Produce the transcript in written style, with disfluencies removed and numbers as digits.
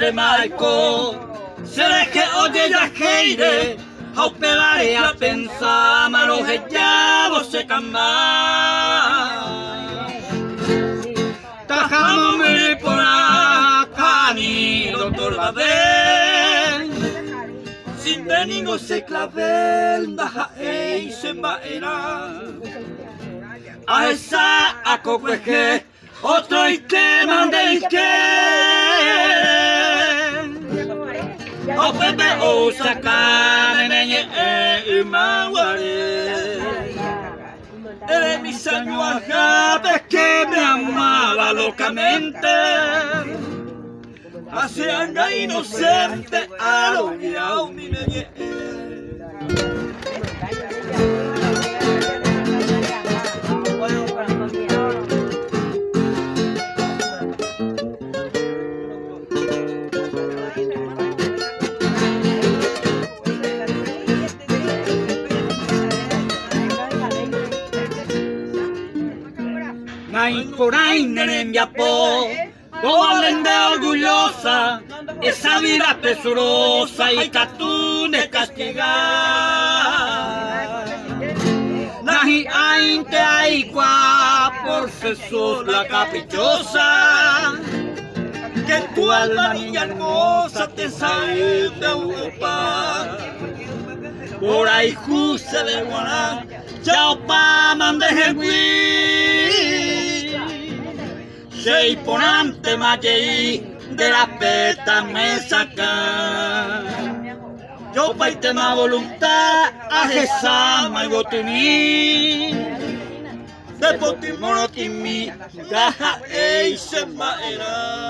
pe Marco, se deje oye ya heire, au pelare a pensar, malo que ya vos se camba. Tajamos mi por acá, ni doctor Babel, sin venir se clavel, baja y se vaera. A esa a coqueje, otro y te mandé que. O pepe o sacar neñe y maguare. Eres mi señor que me amaba locamente. Hace años inocente a lo guiao mi neñe. Por ahí nene mi apo, como lende orgullosa, esa vida presurosa y catunes castigar. Nahi ain te aigua por Jesús la caprichosa, que tu alma niña hermosa te sabe de ocupar. Por ahí justo de guaná, chao pa mandejeguí. Sei ponante mayei de la peta me saca. Yo paite ma voluntad a esa ma gotini. De potimono kimi gaja e se maera.